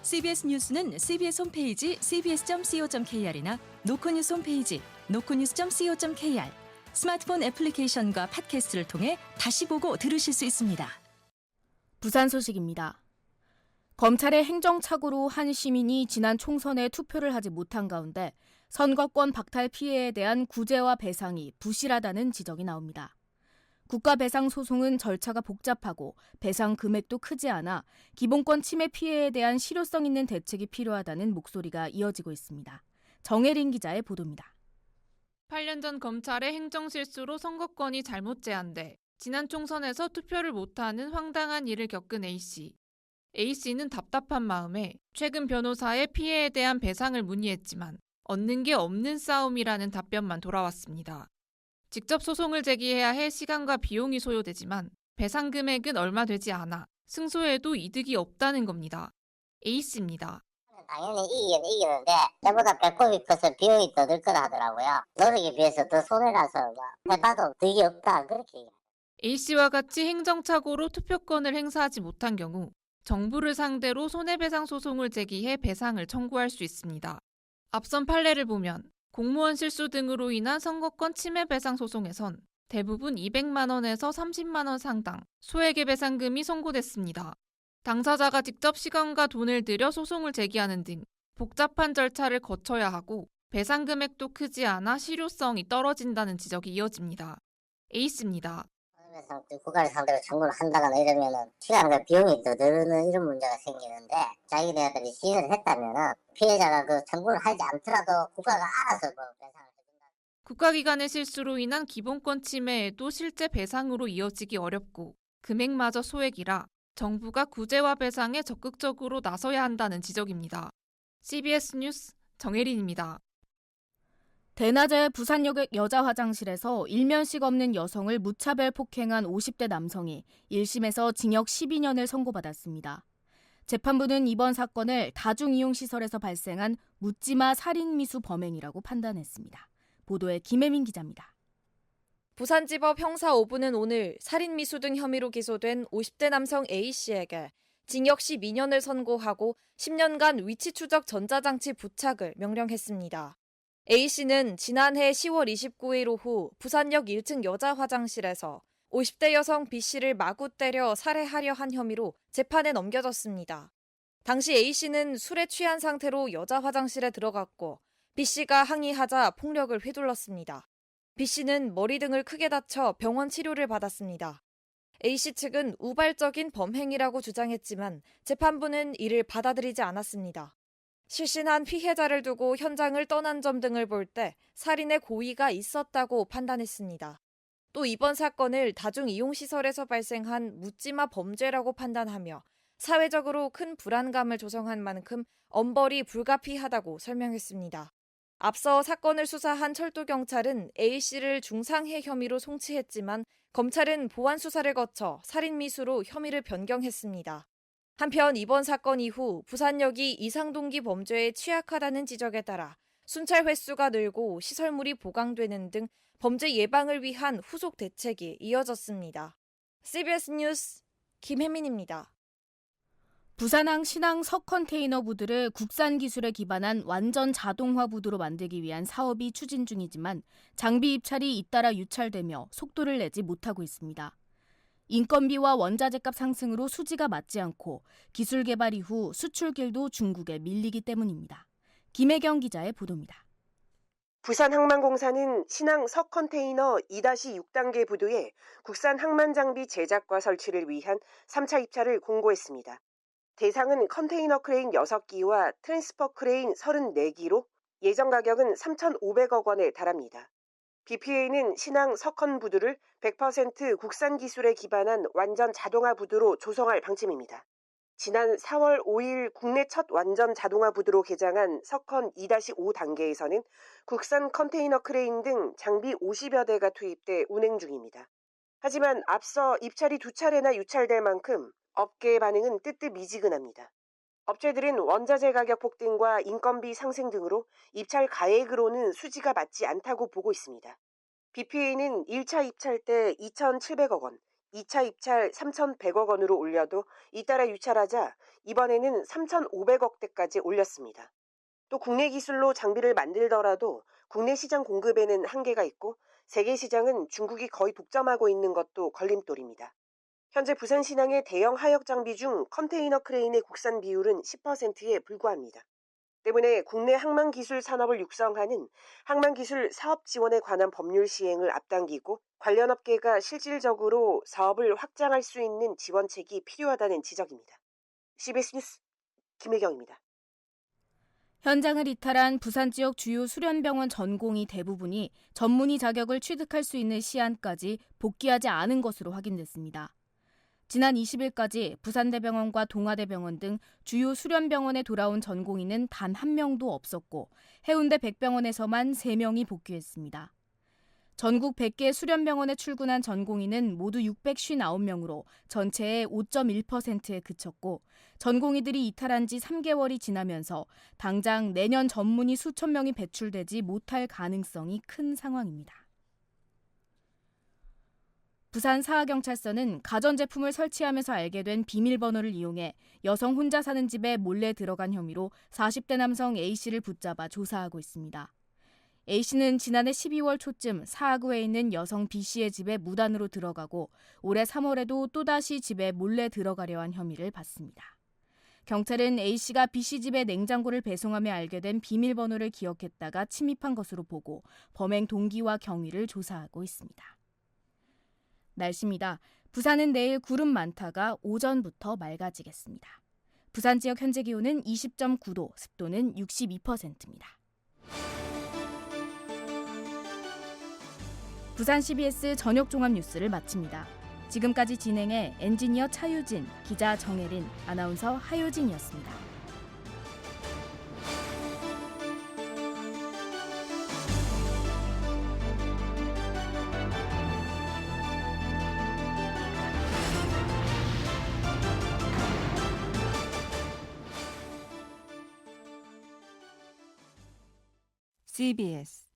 CBS 뉴스는 CBS 홈페이지 cbs.co.kr이나 노코뉴스 홈페이지 노코뉴스.co.kr, 스마트폰 애플리케이션과 팟캐스트를 통해 다시 보고 들으실 수 있습니다. 부산 소식입니다. 검찰의 행정착오로 한 시민이 지난 총선에 투표를 하지 못한 가운데 선거권 박탈 피해에 대한 구제와 배상이 부실하다는 지적이 나옵니다. 국가배상소송은 절차가 복잡하고 배상 금액도 크지 않아 기본권 침해 피해에 대한 실효성 있는 대책이 필요하다는 목소리가 이어지고 있습니다. 정혜린 기자의 보도입니다. 8년 전 검찰의 행정실수로 선거권이 잘못 제한돼 지난 총선에서 투표를 못하는 황당한 일을 겪은 A씨. A씨는 답답한 마음에 최근 변호사의 피해에 대한 배상을 문의했지만 얻는 게 없는 싸움이라는 답변만 돌아왔습니다. 직접 소송을 제기해야 해 시간과 비용이 소요되지만 배상 금액은 얼마 되지 않아 승소해도 이득이 없다는 겁니다. A씨입니다. 당연히 이기긴 이기는데 때보다 배꼽이 커서 비용이 더 들 거라 하더라고요. 노력에 비해서 더 손해라서 해봐도 득이 없다 그렇게 얘기해요. A씨와 같이 행정착오로 투표권을 행사하지 못한 경우 정부를 상대로 손해배상 소송을 제기해 배상을 청구할 수 있습니다. 앞선 판례를 보면 공무원 실수 등으로 인한 선거권 침해 배상 소송에선 대부분 200만 원에서 30만 원 상당 소액의 배상금이 선고됐습니다. 당사자가 직접 시간과 돈을 들여 소송을 제기하는 등 복잡한 절차를 거쳐야 하고 배상 금액도 크지 않아 실효성이 떨어진다는 지적이 이어집니다. A씨입니다. 국가를 상대로 청구를 한다거나 이러면은 시간과 비용이 더 드는 이런 문제가 생기는데 자기네들이 시인을 했다면은 피해자가 그 청구를 하지 않더라도 국가가 알아서 뭐 배상을 해준다. 국가기관의 실수로 인한 기본권 침해에도 실제 배상으로 이어지기 어렵고 금액마저 소액이라 정부가 구제와 배상에 적극적으로 나서야 한다는 지적입니다. CBS 뉴스 정혜린입니다. 대낮에 부산역 여자 화장실에서 일면식 없는 여성을 무차별 폭행한 50대 남성이 1심에서 징역 12년을 선고받았습니다. 재판부는 이번 사건을 다중이용시설에서 발생한 묻지마 살인미수 범행이라고 판단했습니다. 보도에 김혜민 기자입니다. 부산지법 형사 5부는 오늘 살인미수 등 혐의로 기소된 50대 남성 A씨에게 징역 12년을 선고하고 10년간 위치 추적 전자장치 부착을 명령했습니다. A씨는 지난해 10월 29일 오후 부산역 1층 여자 화장실에서 50대 여성 B씨를 마구 때려 살해하려 한 혐의로 재판에 넘겨졌습니다. 당시 A씨는 술에 취한 상태로 여자 화장실에 들어갔고 B씨가 항의하자 폭력을 휘둘렀습니다. B씨는 머리 등을 크게 다쳐 병원 치료를 받았습니다. A씨 측은 우발적인 범행이라고 주장했지만 재판부는 이를 받아들이지 않았습니다. 실신한 피해자를 두고 현장을 떠난 점 등을 볼 때 살인의 고의가 있었다고 판단했습니다. 또 이번 사건을 다중이용시설에서 발생한 묻지마 범죄라고 판단하며 사회적으로 큰 불안감을 조성한 만큼 엄벌이 불가피하다고 설명했습니다. 앞서 사건을 수사한 철도경찰은 A씨를 중상해 혐의로 송치했지만 검찰은 보완 수사를 거쳐 살인미수로 혐의를 변경했습니다. 한편 이번 사건 이후 부산역이 이상동기 범죄에 취약하다는 지적에 따라 순찰 횟수가 늘고 시설물이 보강되는 등 범죄 예방을 위한 후속 대책이 이어졌습니다. CBS 뉴스 김혜민입니다. 부산항 신항 석컨테이너 부두를 국산 기술에 기반한 완전 자동화 부두로 만들기 위한 사업이 추진 중이지만 장비 입찰이 잇따라 유찰되며 속도를 내지 못하고 있습니다. 인건비와 원자재값 상승으로 수지가 맞지 않고 기술 개발 이후 수출길도 중국에 밀리기 때문입니다. 김혜경 기자의 보도입니다. 부산항만공사는 신항 석컨테이너 2-6단계 부두에 국산 항만 장비 제작과 설치를 위한 3차 입찰을 공고했습니다. 대상은 컨테이너 크레인 6기와 트랜스퍼 크레인 34기로 예정 가격은 3,500억 원에 달합니다. BPA는 신항 석컨 부두를 100% 국산 기술에 기반한 완전 자동화 부두로 조성할 방침입니다. 지난 4월 5일 국내 첫 완전 자동화 부두로 개장한 석컨 2-5 단계에서는 국산 컨테이너 크레인 등 장비 50여 대가 투입돼 운행 중입니다. 하지만 앞서 입찰이 2차례나 유찰될 만큼 업계의 반응은 뜨뜻미지근합니다. 업체들은 원자재 가격 폭등과 인건비 상승 등으로 입찰 가액으로는 수지가 맞지 않다고 보고 있습니다. BPA는 1차 입찰 때 2,700억 원, 2차 입찰 3,100억 원으로 올려도 잇따라 유찰하자 이번에는 3,500억대까지 올렸습니다. 또 국내 기술로 장비를 만들더라도 국내 시장 공급에는 한계가 있고 세계 시장은 중국이 거의 독점하고 있는 것도 걸림돌입니다. 현재 부산신항의 대형 하역 장비 중 컨테이너 크레인의 국산 비율은 10%에 불과합니다. 때문에 국내 항만기술 산업을 육성하는 항만기술 사업 지원에 관한 법률 시행을 앞당기고 관련 업계가 실질적으로 사업을 확장할 수 있는 지원책이 필요하다는 지적입니다. CBS 뉴스 김혜경입니다. 현장을 이탈한 부산 지역 주요 수련병원 전공의 대부분이 전문의 자격을 취득할 수 있는 시한까지 복귀하지 않은 것으로 확인됐습니다. 지난 20일까지 부산대병원과 동아대병원 등 주요 수련병원에 돌아온 전공의는 단 한 명도 없었고 해운대 백병원에서만 3명이 복귀했습니다. 전국 100개 수련병원에 출근한 전공의는 모두 659명으로 전체의 5.1%에 그쳤고 전공의들이 이탈한 지 3개월이 지나면서 당장 내년 전문의 수천 명이 배출되지 못할 가능성이 큰 상황입니다. 부산 사하경찰서는 가전제품을 설치하면서 알게 된 비밀번호를 이용해 여성 혼자 사는 집에 몰래 들어간 혐의로 40대 남성 A씨를 붙잡아 조사하고 있습니다. A씨는 지난해 12월 초쯤 사하구에 있는 여성 B씨의 집에 무단으로 들어가고 올해 3월에도 또다시 집에 몰래 들어가려 한 혐의를 받습니다. 경찰은 A씨가 B씨 집에 냉장고를 배송하며 알게 된 비밀번호를 기억했다가 침입한 것으로 보고 범행 동기와 경위를 조사하고 있습니다. 날씨입니다. 부산은 내일 구름 많다가 오전부터 맑아지겠습니다. 부산 지역 현재 기온은 20.9도, 습도는 62%입니다. 부산 CBS 저녁 종합 뉴스를 마칩니다. 지금까지 진행해 엔지니어 차유진, 기자 정혜린, 아나운서 하효진이었습니다. CBS